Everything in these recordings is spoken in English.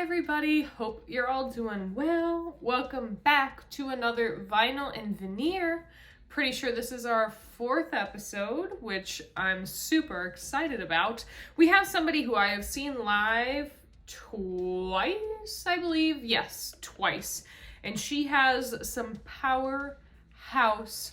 Hi everybody, hope you're all doing well. Welcome back to another Vinyl and Veneer. Pretty sure this is our 4th episode, which I'm super excited about. We have somebody who I have seen live twice, I believe. Yes, twice. And she has some powerhouse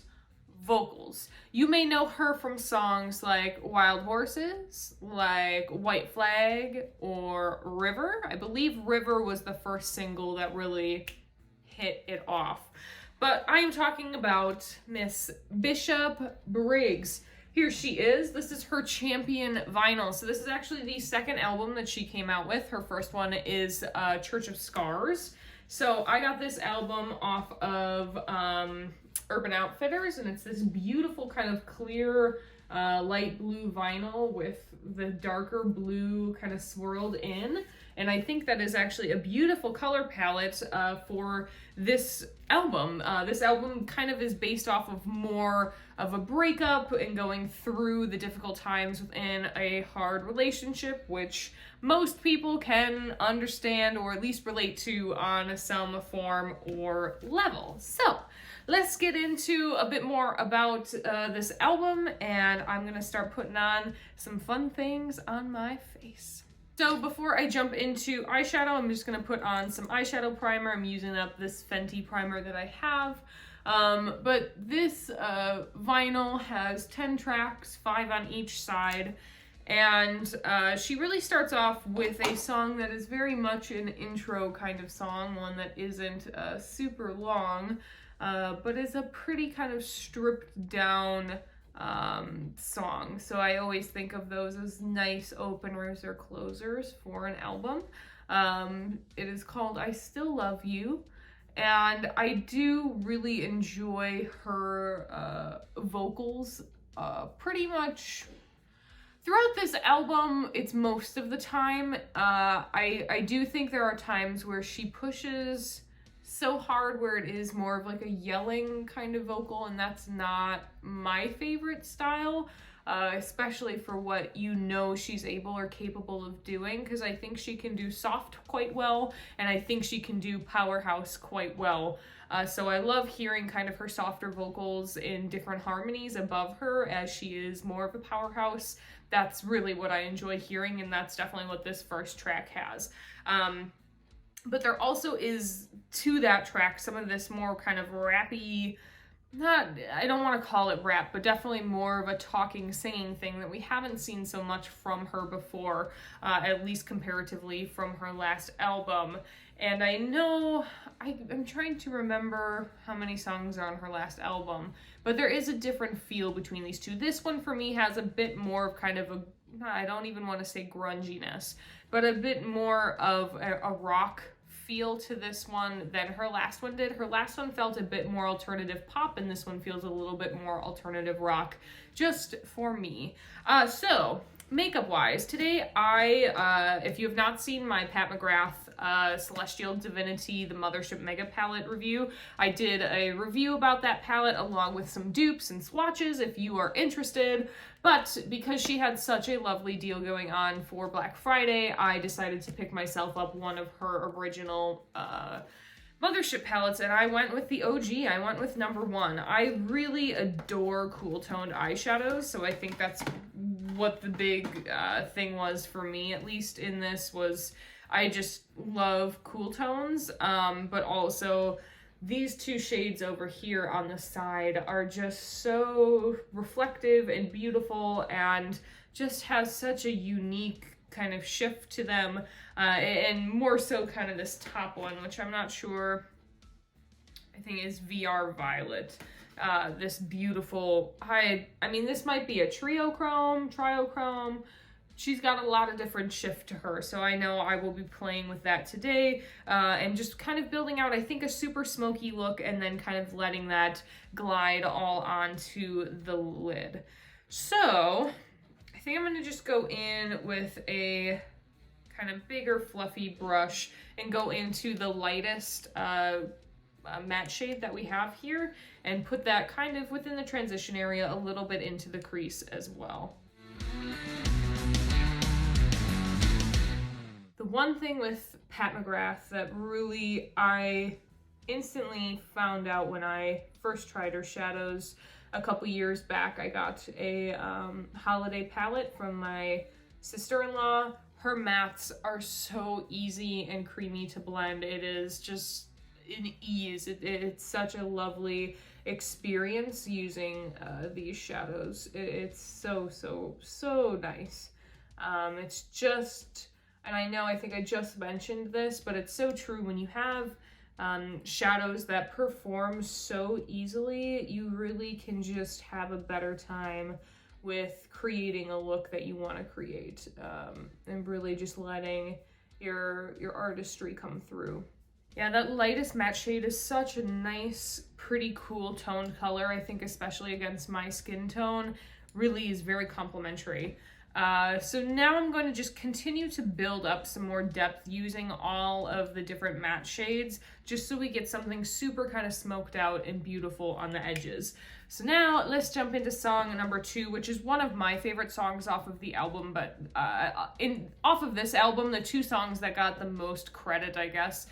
vocals. You may know her from songs like Wild Horses, like White Flag, or River. I believe River was the first single that really hit it off. But I am talking about Miss Bishop Briggs. Here she is. This is her Champion vinyl. So this is actually the second album that she came out with. Her first one is Church of Scars. So I got this album off of Urban Outfitters, and it's this beautiful kind of clear light blue vinyl with the darker blue kind of swirled in. And I think that is actually a beautiful color palette for this album. This album kind of is based off of more of a breakup and going through the difficult times within a hard relationship, which most people can understand or at least relate to on some form or level. So let's get into a bit more about this album, and I'm gonna start putting on some fun things on my face. So before I jump into eyeshadow, I'm just gonna put on some eyeshadow primer. I'm using up this Fenty primer that I have. But this vinyl has 10 tracks, 5 on each side. And she really starts off with a song that is very much an intro kind of song, one that isn't super long, but is a pretty kind of stripped down song. So I always think of those as nice openers or closers for an album. It is called I Still Love You, and I do really enjoy her vocals pretty much throughout this album. It's most of the time. I do think there are times where she pushes so hard where it is more of like a yelling kind of vocal, and that's not my favorite style, especially for what you know she's able or capable of doing, because I think she can do soft quite well, and I think she can do powerhouse quite well. So I love hearing kind of her softer vocals in different harmonies above her, as she is more of a powerhouse. That's really what I enjoy hearing, and that's definitely what this first track has. But there also is, to that track, some of this more kind of rappy, I don't want to call it rap, but definitely more of a talking, singing thing that we haven't seen so much from her before, at least comparatively from her last album. And I know, I'm trying to remember how many songs are on her last album, but there is a different feel between these two. This one for me has a bit more of kind of a, I don't even want to say grunginess, but a bit more of a rock feel to this one than her last one did. Her last one felt a bit more alternative pop, and this one feels a little bit more alternative rock, just for me. So makeup wise, today if you have not seen my Pat McGrath Celestial Divinity the Mothership Mega Palette review, I did a review about that palette along with some dupes and swatches if you are interested. But because she had such a lovely deal going on for Black Friday, I decided to pick myself up one of her original Mothership palettes, and I went with the OG. I went with number 1. I really adore cool toned eyeshadows, so I think that's what the big thing was for me, at least in this, was I just love cool tones, but also these 2 shades over here on the side are just so reflective and beautiful, and just has such a unique kind of shift to them, and more so kind of this top one, which I'm not sure, I think is VR Violet. This beautiful, I mean, this might be a triochrome. She's got a lot of different shift to her, so I know I will be playing with that today, and just kind of building out, I think, a super smoky look, and then kind of letting that glide all onto the lid. So I think I'm gonna just go in with a kind of bigger fluffy brush and go into the lightest matte shade that we have here, and put that kind of within the transition area, a little bit into the crease as well. The one thing with Pat McGrath that really I instantly found out when I first tried her shadows a couple years back. I got a holiday palette from my sister-in-law. Her mattes are so easy and creamy to blend. It is just an ease. It's such a lovely experience using these shadows. It's so nice. It's just, and I think I just mentioned this, but it's so true. When you have shadows that perform so easily, you really can just have a better time with creating a look that you want to create, and really just letting your artistry come through. Yeah, that lightest matte shade is such a nice, pretty cool toned color. I think especially against my skin tone, really is very complimentary. So now I'm going to just continue to build up some more depth using all of the different matte shades, just so we get something super kind of smoked out and beautiful on the edges. So now let's jump into song number 2, which is one of my favorite songs off of the album, but off of this album, the 2 songs that got the most credit, I guess,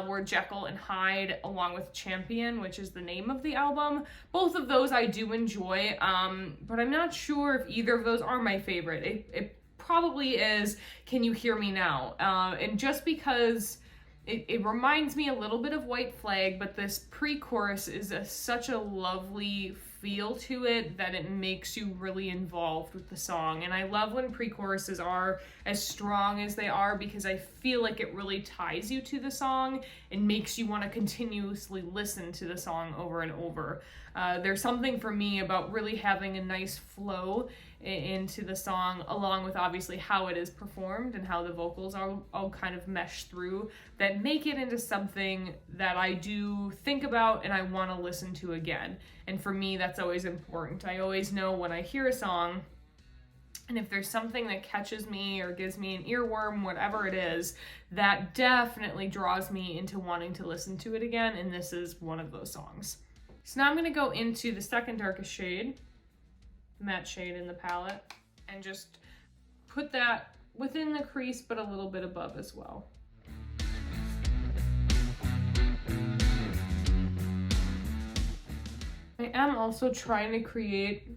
were Jekyll and Hyde, along with Champion, which is the name of the album. Both of those I do enjoy, but I'm not sure if either of those are my favorite. It probably is Can You Hear Me Now? And just because it reminds me a little bit of White Flag, but this pre-chorus is such a lovely feel to it that it makes you really involved with the song. And I love when pre-choruses are as strong as they are, because I feel like it really ties you to the song and makes you want to continuously listen to the song over and over. There's something for me about really having a nice flow into the song, along with obviously how it is performed and how the vocals all kind of mesh through, that make it into something that I do think about and I want to listen to again. And for me, that's always important. I always know when I hear a song, and if there's something that catches me or gives me an earworm, whatever it is, that definitely draws me into wanting to listen to it again, and this is one of those songs. So now I'm going to go into the second darkest shade, matte shade in the palette, and just put that within the crease, but a little bit above as well. I am also trying to create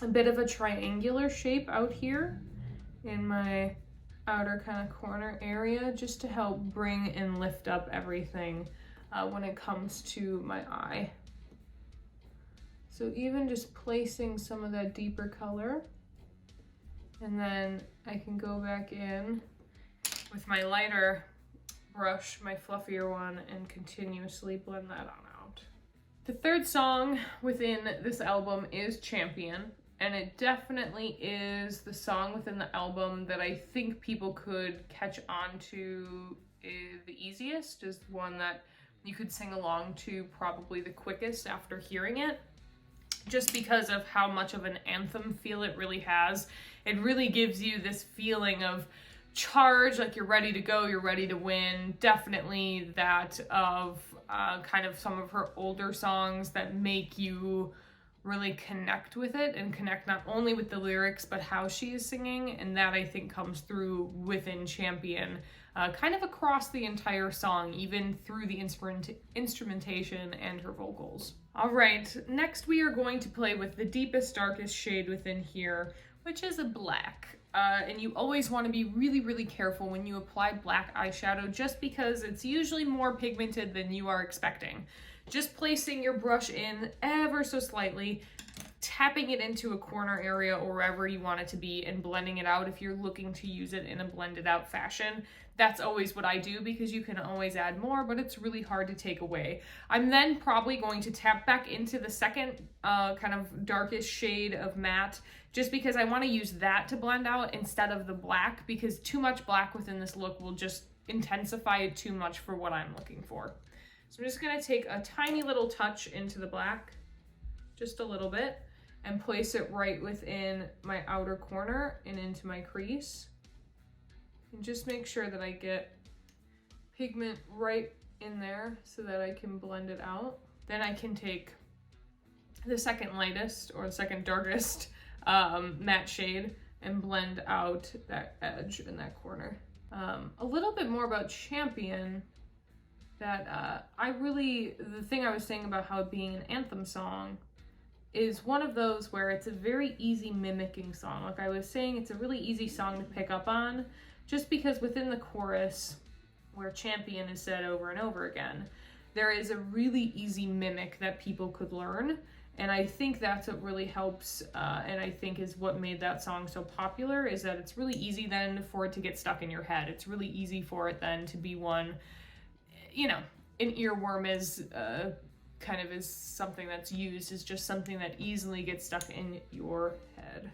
a bit of a triangular shape out here in my outer kind of corner area, just to help bring and lift up everything when it comes to my eye. So even just placing some of that deeper color, and then I can go back in with my lighter brush, my fluffier one, and continuously blend that on out. The third song within this album is Champion, and it definitely is the song within the album that I think people could catch on to the easiest, is one that you could sing along to probably the quickest after hearing it, just because of how much of an anthem feel it really has. It really gives you this feeling of charge, like you're ready to go, you're ready to win. Definitely that of kind of some of her older songs that make you really connect with it, and connect not only with the lyrics but how she is singing, and that I think comes through within Champion, kind of across the entire song, even through the instrumentation and her vocals. All right, next we are going to play with the deepest, darkest shade within here, which is a black. And you always want to be really careful when you apply black eyeshadow, just because it's usually more pigmented than you are expecting. Just placing your brush in ever so slightly, tapping it into a corner area or wherever you want it to be, and blending it out if you're looking to use it in a blended out fashion. That's always what I do, because you can always add more, but it's really hard to take away. I'm then probably going to tap back into the second kind of darkest shade of matte, just because I want to use that to blend out instead of the black, because too much black within this look will just intensify it too much for what I'm looking for. So I'm just going to take a tiny little touch into the black, just a little bit, and place it right within my outer corner and into my crease. And just make sure that I get pigment right in there so that I can blend it out. Then I can take the second lightest or the second darkest matte shade and blend out that edge in that corner. A little bit more about Champion, that the thing I was saying about how it being an anthem song is one of those where it's a very easy mimicking song. Like I was saying, it's a really easy song to pick up on, just because within the chorus, where Champion is said over and over again, there is a really easy mimic that people could learn. And I think that's what really helps, and I think is what made that song so popular, is that it's really easy then for it to get stuck in your head. It's really easy for it then to be one, you know, an earworm is kind of is something that's used, is just something that easily gets stuck in your head.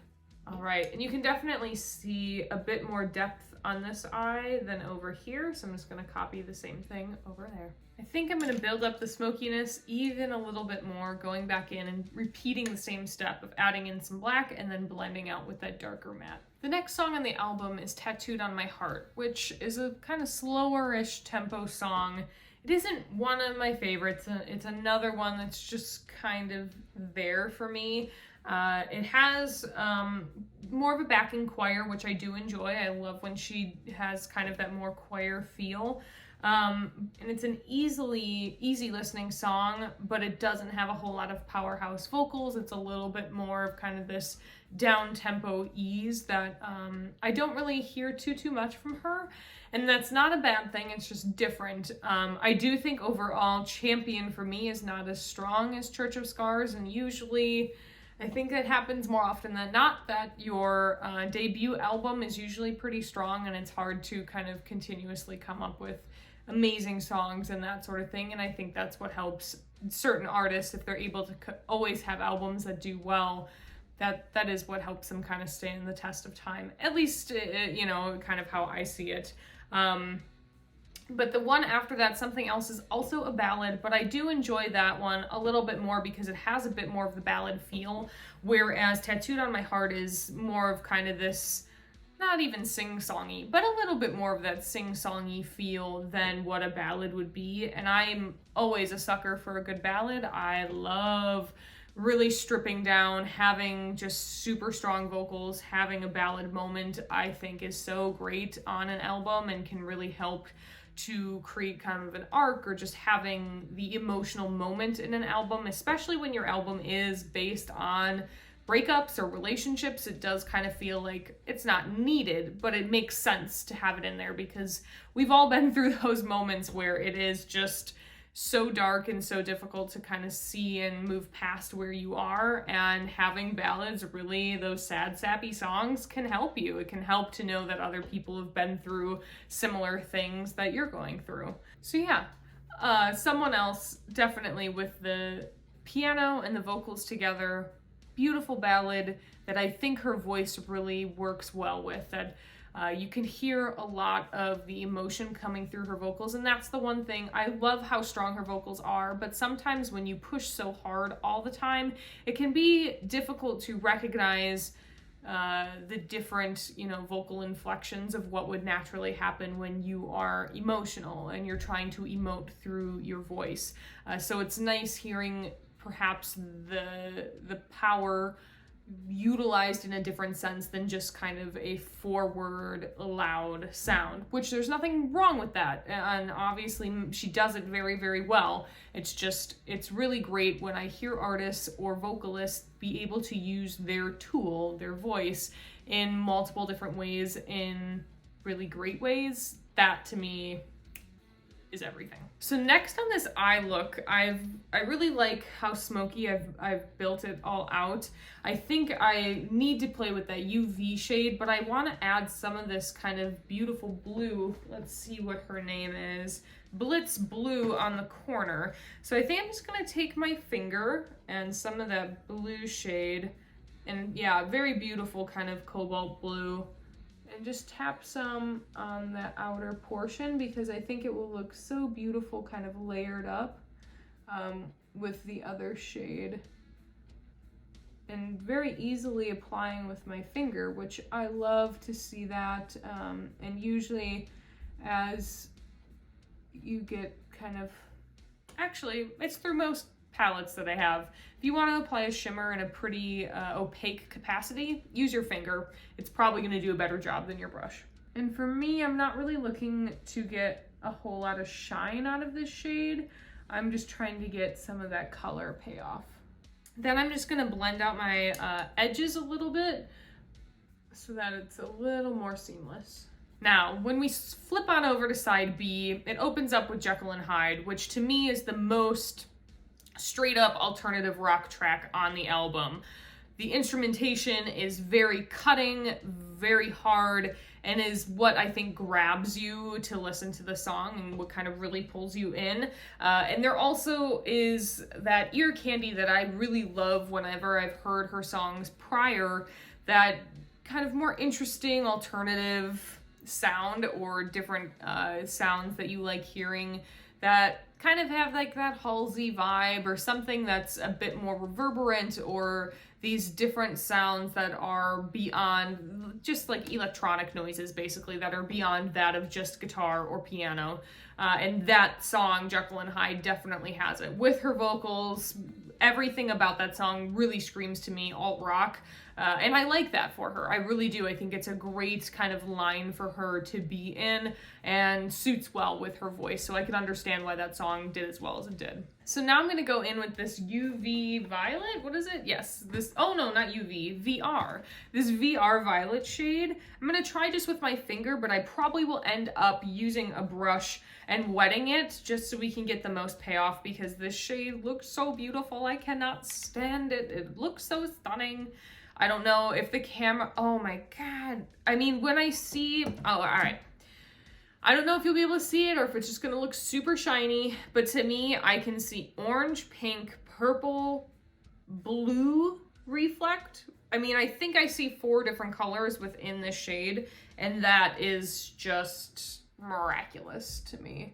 All right, and you can definitely see a bit more depth on this eye than over here, so I'm just gonna copy the same thing over there. I think I'm gonna build up the smokiness even a little bit more, going back in and repeating the same step of adding in some black and then blending out with that darker matte. The next song on the album is Tattooed on My Heart, which is a kind of slower-ish tempo song. It isn't one of my favorites. It's another one that's just kind of there for me. It has more of a backing choir, which I do enjoy. I love when she has kind of that more choir feel. And it's an easy listening song, but it doesn't have a whole lot of powerhouse vocals. It's a little bit more of kind of this down-tempo ease that I don't really hear too much from her. And that's not a bad thing, it's just different. I do think overall Champion for me is not as strong as Church of Scars, and usually I think that happens more often than not, that your debut album is usually pretty strong and it's hard to kind of continuously come up with amazing songs and that sort of thing. And I think that's what helps certain artists, if they're able to always have albums that do well, that is what helps them kind of stay in the test of time. At least, you know, kind of how I see it. But the one after that, Something Else, is also a ballad, but I do enjoy that one a little bit more because it has a bit more of the ballad feel, whereas Tattooed on My Heart is more of kind of this, not even sing-songy, but a little bit more of that sing-songy feel than what a ballad would be. And I'm always a sucker for a good ballad. I love really stripping down, having just super strong vocals, having a ballad moment, I think is so great on an album and can really help to create kind of an arc, or just having the emotional moment in an album, especially when your album is based on breakups or relationships. It does kind of feel like it's not needed, but it makes sense to have it in there because we've all been through those moments where it is just so dark and so difficult to kind of see and move past where you are, and having ballads, really those sad, sappy songs, can help you. It can help to know that other people have been through similar things that you're going through. So yeah, Someone Else, definitely with the piano and the vocals together, beautiful ballad that I think her voice really works well with, that you can hear a lot of the emotion coming through her vocals, and that's the one thing. I love how strong her vocals are, but sometimes when you push so hard all the time, it can be difficult to recognize the different, you know, vocal inflections of what would naturally happen when you are emotional and you're trying to emote through your voice. So it's nice hearing perhaps the power utilized in a different sense than just kind of a forward loud sound, which there's nothing wrong with that, and obviously she does it very well. It's just, it's really great when I hear artists or vocalists be able to use their tool, their voice, in multiple different ways, in really great ways. That to me is everything. So next on this eye look, I really like how smoky I've built it all out. I think I need to play with that UV shade, but I want to add some of this kind of beautiful blue. Let's see what her name is. Blitz Blue on the corner. So I think I'm just gonna take my finger and some of that blue shade, and yeah, very beautiful kind of cobalt blue, and just tap some on the outer portion because I think it will look so beautiful kind of layered up with the other shade, and very easily applying with my finger, which I love to see that. And usually as you get kind of, actually it's through most palettes that I have, if you want to apply a shimmer in a pretty opaque capacity, use your finger. It's probably going to do a better job than your brush. And for me, I'm not really looking to get a whole lot of shine out of this shade. I'm just trying to get some of that color payoff. Then I'm just gonna blend out my edges a little bit so that it's a little more seamless. Now, when we flip on over to side B, it opens up with Jekyll and Hyde, which to me is the most straight up alternative rock track on the album. The instrumentation is very cutting, very hard, and is what I think grabs you to listen to the song and what kind of really pulls you in. And there also is that ear candy that I really love whenever I've heard her songs prior, that kind of more interesting alternative sound or different sounds that you like hearing that kind of have like that Halsey vibe or something that's a bit more reverberant, or these different sounds that are beyond just like electronic noises, basically, that are beyond that of just guitar or piano. And that song, Jekyll and Hyde, definitely has it. With her vocals, everything about that song really screams to me alt rock. And I like that for her. I really do. I think it's a great kind of line for her to be in and suits well with her voice. So I can understand why that song did as well as it did. So now I'm going to go in with this UV Violet. What is it? Yes, this, oh no, not UV, VR. This VR Violet shade. I'm going to try just with my finger, but I probably will end up using a brush and wetting it just so we can get the most payoff, because this shade looks so beautiful. I cannot stand it. It looks so stunning. I don't know if the camera, oh my God. I mean, when I see, oh, all right. I don't know if you'll be able to see it or if it's just gonna look super shiny, but to me, I can see orange, pink, purple, blue reflect. I mean, I think I see 4 different colors within this shade, and that is just miraculous to me.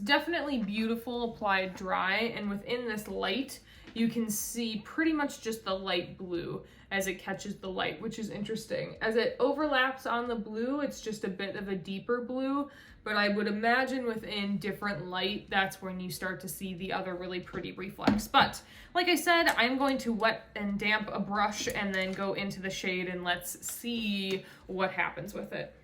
Definitely beautiful applied dry, and within this light you can see pretty much just the light blue as it catches the light, which is interesting. As it overlaps on the blue, it's just a bit of a deeper blue, but I would imagine within different light, that's when you start to see the other really pretty reflex. But like I said, I'm going to wet and damp a brush and then go into the shade, and let's see what happens with it.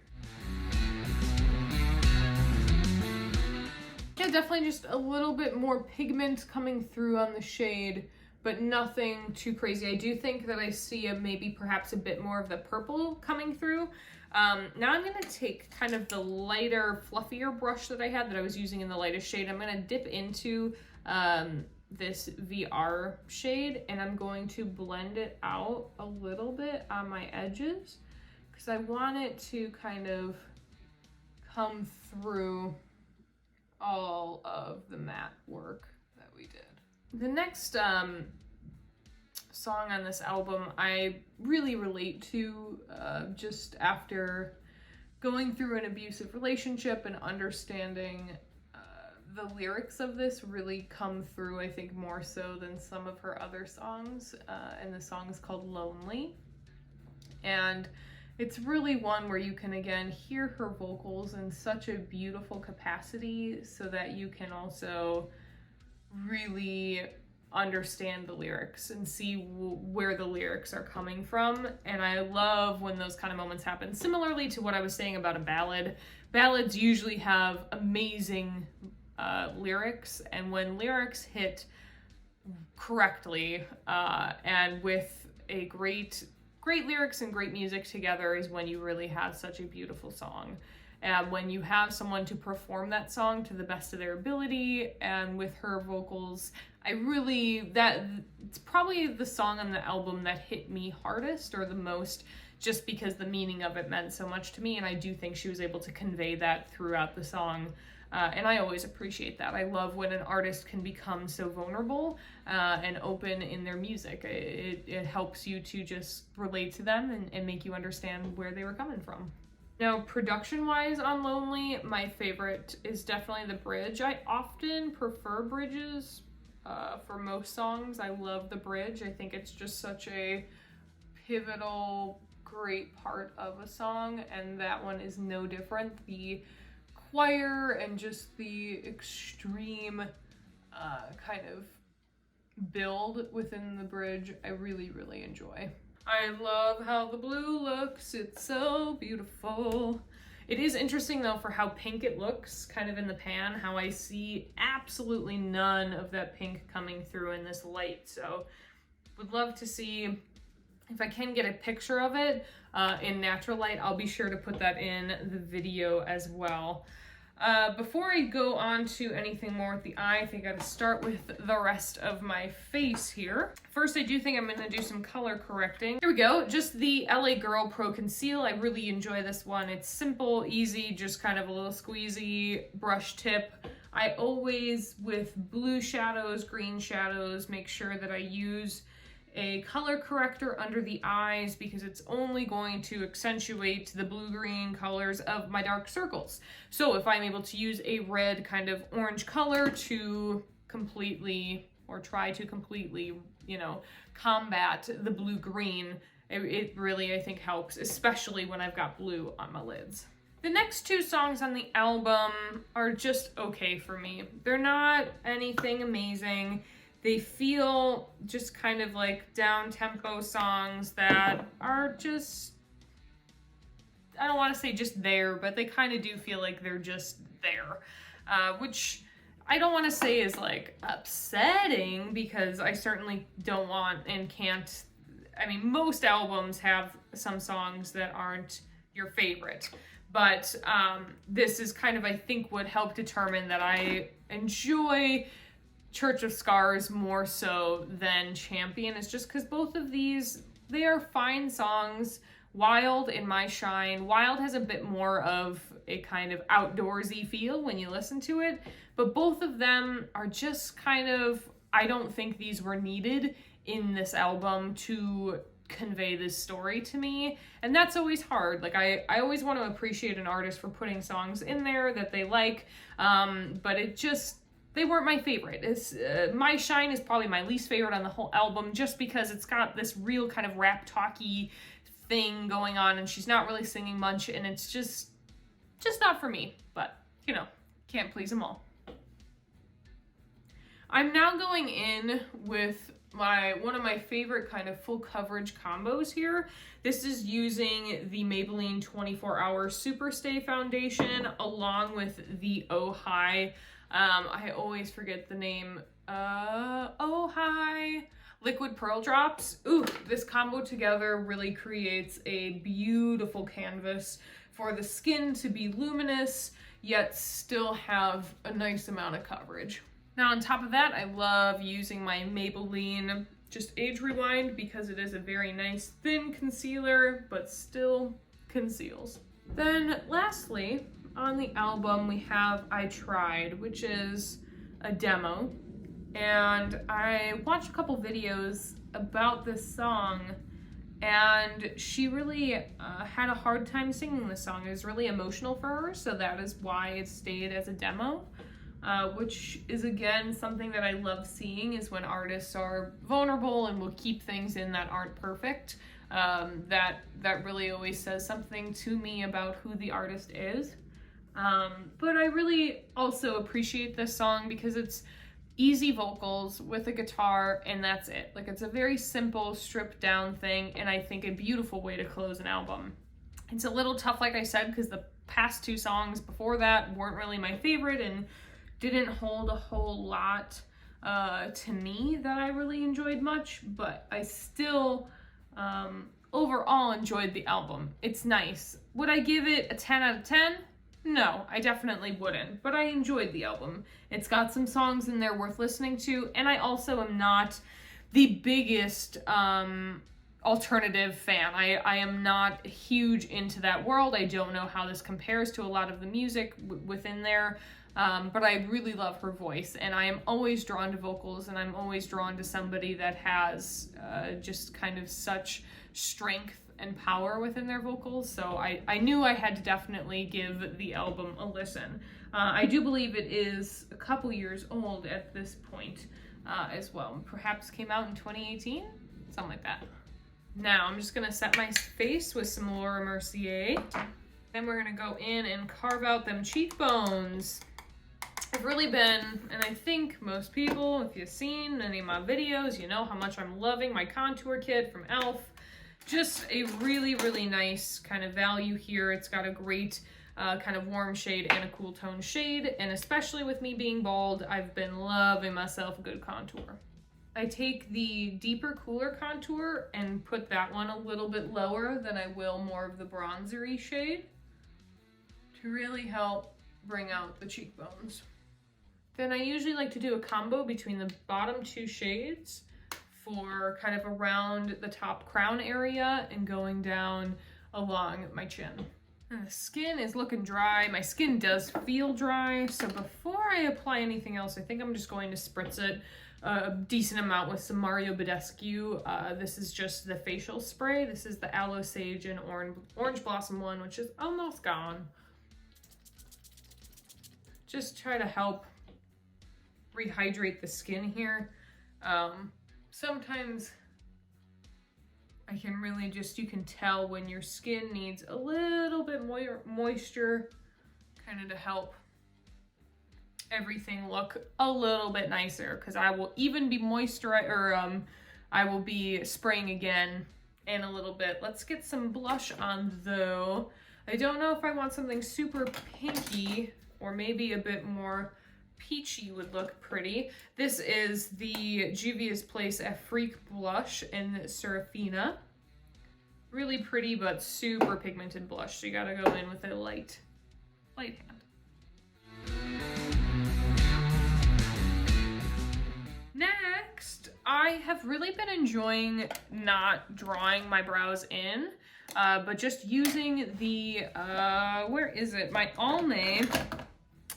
Yeah, definitely just a little bit more pigment coming through on the shade, but nothing too crazy. I do think that I see maybe perhaps a bit more of the purple coming through. Now I'm going to take kind of the lighter, fluffier brush that I had that I was using in the lightest shade. I'm going to dip into this VR shade, and I'm going to blend it out a little bit on my edges because I want it to kind of come through all of the matte work that we did. The next song on this album I really relate to just after going through an abusive relationship and understanding the lyrics of this really come through, I think, more so than some of her other songs, and the song is called Lonely. And it's really one where you can, again, hear her vocals in such a beautiful capacity so that you can also really understand the lyrics and see where the lyrics are coming from. And I love when those kind of moments happen. Similarly to what I was saying about a ballad, ballads usually have amazing lyrics, and when lyrics hit correctly and with a great lyrics and great music together is when you really have such a beautiful song. And when you have someone to perform that song to the best of their ability, and with her vocals, it's probably the song on the album that hit me hardest or the most, just because the meaning of it meant so much to me, and I do think she was able to convey that throughout the song. And I always appreciate that. I love when an artist can become so vulnerable and open in their music. It helps you to just relate to them and make you understand where they were coming from. Now, production-wise on Lonely, my favorite is definitely the bridge. I often prefer bridges for most songs. I love the bridge. I think it's just such a pivotal, great part of a song, and that one is no different. The choir and just the extreme kind of build within the bridge, I really, really enjoy. I love how the blue looks. It's so beautiful. It is interesting though for how pink it looks kind of in the pan, how I see absolutely none of that pink coming through in this light. So would love to see if I can get a picture of it in natural light. I'll be sure to put that in the video as well. Before I go on to anything more with the eye, I think I gotta start with the rest of my face here. First, I do think I'm gonna do some color correcting. Here we go, just the LA Girl Pro Conceal. I really enjoy this one. It's simple, easy, just kind of a little squeezy brush tip. I always, with blue shadows, green shadows, make sure that I use a color corrector under the eyes because it's only going to accentuate the blue-green colors of my dark circles. So if I'm able to use a red kind of orange color to completely, or try to completely, you know, combat the blue-green, it really, I think, helps, especially when I've got blue on my lids. The next two songs on the album are just okay for me. They're not anything amazing. They feel just kind of like down-tempo songs that are just, I don't want to say just there, but they kind of do feel like they're just there, which I don't want to say is like upsetting because I certainly don't want and can't, I mean, most albums have some songs that aren't your favorite, but this is kind of, I think, would help determine that I enjoy Church of Scars more so than Champion. Is just because both of these, they are fine songs. Wild and My Shine. Wild has a bit more of a kind of outdoorsy feel when you listen to it, but both of them are just kind of, I don't think these were needed in this album to convey this story to me, and that's always hard. Like I always want to appreciate an artist for putting songs in there that they like, but it just, they weren't my favorite. It's My Shine is probably my least favorite on the whole album just because it's got this real kind of rap talky thing going on and she's not really singing much and it's just not for me, but you know, can't please them all. I'm now going in with one of my favorite kind of full coverage combos here. This is using the Maybelline 24-Hour Superstay foundation along with the ohii. I always forget the name. ohii Liquid Pearl Drops. Ooh, this combo together really creates a beautiful canvas for the skin to be luminous, yet still have a nice amount of coverage. Now on top of that, I love using my Maybelline just Age Rewind because it is a very nice thin concealer, but still conceals. Then lastly, on the album, we have I Tried, which is a demo. And I watched a couple videos about this song, and she really had a hard time singing this song. It was really emotional for her, so that is why it stayed as a demo, which is, again, something that I love seeing, is when artists are vulnerable and will keep things in that aren't perfect. That really always says something to me about who the artist is. But I really also appreciate this song because it's easy vocals with a guitar and that's it. Like, it's a very simple, stripped down thing, and I think a beautiful way to close an album. It's a little tough, like I said, because the past two songs before that weren't really my favorite and didn't hold a whole lot to me that I really enjoyed much, but I still overall enjoyed the album. It's nice. Would I give it a 10 out of 10? No, I definitely wouldn't, but I enjoyed the album. It's got some songs in there worth listening to, and I also am not the biggest alternative fan. I am not huge into that world. I don't know how this compares to a lot of the music within there, but I really love her voice, and I am always drawn to vocals, and I'm always drawn to somebody that has just kind of such strength and power within their vocals, so I knew I had to definitely give the album a listen. I do believe it is a couple years old at this point as well. Perhaps came out in 2018? Something like that. Now I'm just gonna set my face with some Laura Mercier. Then we're gonna go in and carve out them cheekbones. I've really been, and I think most people, if you've seen any of my videos, you know how much I'm loving my contour kit from e.l.f. Just a really, really nice kind of value here. It's got a great kind of warm shade and a cool tone shade, and especially with me being bald, I've been loving myself a good contour. I take the deeper, cooler contour and put that one a little bit lower than I will more of the bronzery shade to really help bring out the cheekbones. Then I usually like to do a combo between the bottom two shades for kind of around the top crown area and going down along my chin. And the skin is looking dry. My skin does feel dry, so before I apply anything else, I think I'm just going to spritz it a decent amount with some Mario Badescu. This is just the facial spray. This is the Aloe Sage and Orange Blossom one, which is almost gone. Just try to help rehydrate the skin here. Sometimes I can really just, you can tell when your skin needs a little bit more moisture, kind of to help everything look a little bit nicer, because I will even be I will be spraying again in a little bit. Let's get some blush on though. I don't know if I want something super pinky or maybe a bit more peachy would look pretty. This is the Juvia's Place Afrique blush in Serafina. Really pretty but super pigmented blush, so you gotta go in with a light hand. Next, I have really been enjoying not drawing my brows in, but just using the, where is it? My Almay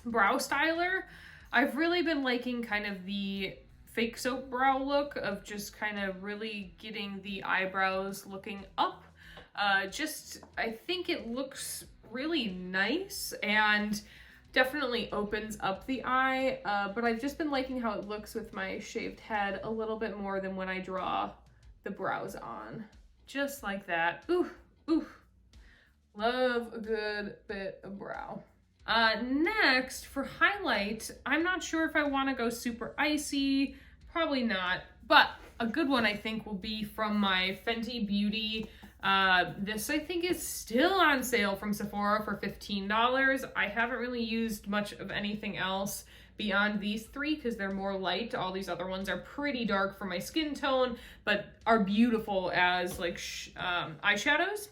brow styler. I've really been liking kind of the fake soap brow look of just kind of really getting the eyebrows looking up. I think it looks really nice and definitely opens up the eye, but I've just been liking how it looks with my shaved head a little bit more than when I draw the brows on. Just like that. Ooh, ooh. Love a good bit of brow. Next, for highlight, I'm not sure if I want to go super icy, probably not, but a good one I think will be from my Fenty Beauty. This I think is still on sale from Sephora for $15. I haven't really used much of anything else beyond these three because they're more light. All these other ones are pretty dark for my skin tone, but are beautiful as like eyeshadows.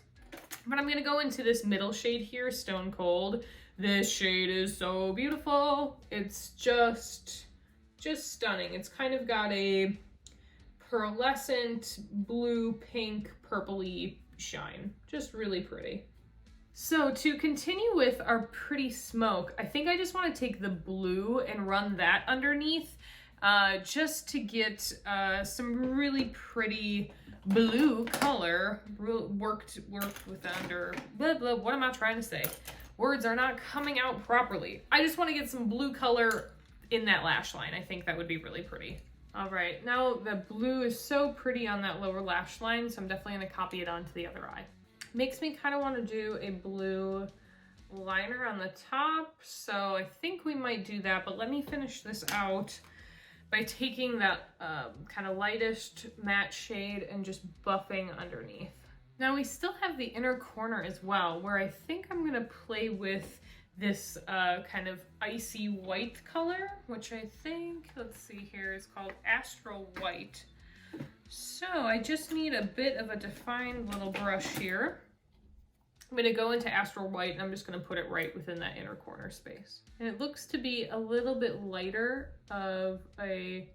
But I'm gonna go into this middle shade here, Stone Cold. This shade is so beautiful. It's just stunning. It's kind of got a pearlescent blue, pink, purpley shine. Just really pretty. So to continue with our pretty smoke, I think I just want to take the blue and run that underneath just to get some really pretty blue color worked with under blah blah. What am I trying to say? Words are not coming out properly. I just want to get some blue color in that lash line. I think that would be really pretty. All right, now the blue is so pretty on that lower lash line, so I'm definitely gonna copy it onto the other eye. Makes me kind of want to do a blue liner on the top, so I think we might do that, but let me finish this out by taking that kind of lightest matte shade and just buffing underneath. Now we still have the inner corner as well, where I think I'm gonna play with this kind of icy white color, which I think, let's see here, is called Astral White. So I just need a bit of a defined little brush here. I'm gonna go into Astral White and I'm just gonna put it right within that inner corner space. And it looks to be a little bit lighter of a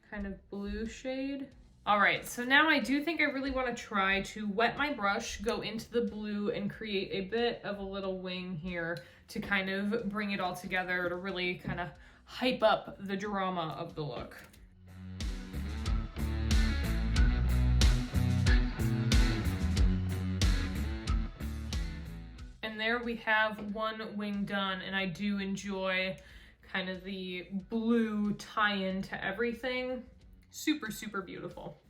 kind of blue shade. All right, so now I do think I really want to try to wet my brush, go into the blue, and create a bit of a little wing here to kind of bring it all together to really kind of hype up the drama of the look. And there we have one wing done, and I do enjoy kind of the blue tie-in to everything. Super, super beautiful.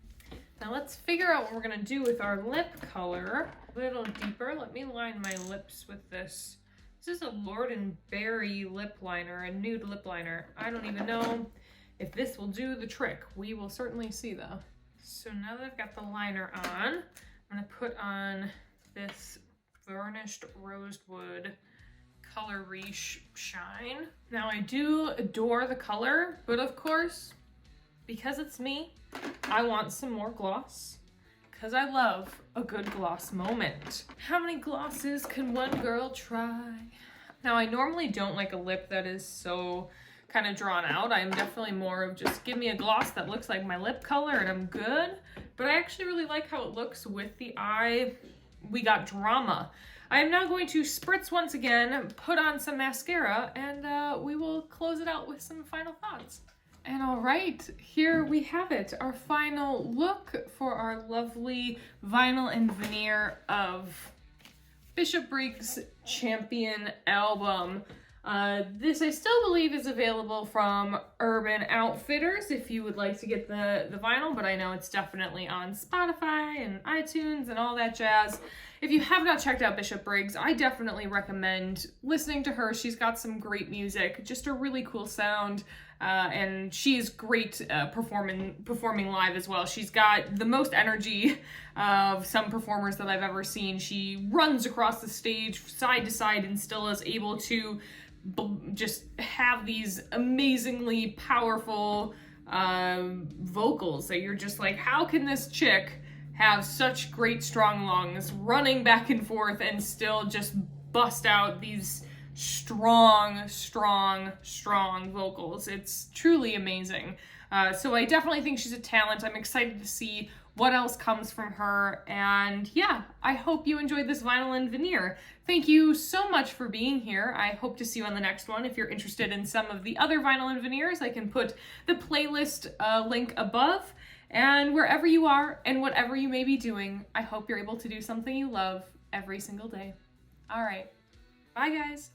Now let's figure out what we're gonna do with our lip color. A little deeper. Let me line my lips with this This is a Lord and Berry lip liner, a nude lip liner. I don't even know if this will do the trick. We will certainly see though. So now that I've got the liner on, I'm gonna put on this varnished rosewood color Riche Shine. Now I do adore the color, but of course, because it's me, I want some more gloss. Because I love a good gloss moment. How many glosses can one girl try? Now, I normally don't like a lip that is so kind of drawn out. I'm definitely more of just give me a gloss that looks like my lip color and I'm good. But I actually really like how it looks with the eye. We got drama. I am now going to spritz once again, put on some mascara, and we will close it out with some final thoughts. And all right, here we have it, our final look for our lovely vinyl and veneer of Bishop Briggs Champion album. This I still believe is available from Urban Outfitters if you would like to get the vinyl, but I know it's definitely on Spotify and iTunes and all that jazz. If you have not checked out Bishop Briggs, I definitely recommend listening to her. She's got some great music, just a really cool sound. And she's great performing live as well. She's got the most energy of some performers that I've ever seen. She runs across the stage side to side and still is able to just have these amazingly powerful vocals that you're just like, how can this chick have such great strong lungs running back and forth and still just bust out these strong vocals. It's truly amazing. So I definitely think she's a talent. I'm excited to see what else comes from her. And yeah, I hope you enjoyed this vinyl and veneer. Thank you so much for being here. I hope to see you on the next one. If you're interested in some of the other vinyl and veneers, I can put the playlist link above. And wherever you are and whatever you may be doing, I hope you're able to do something you love every single day. All right. Bye, guys.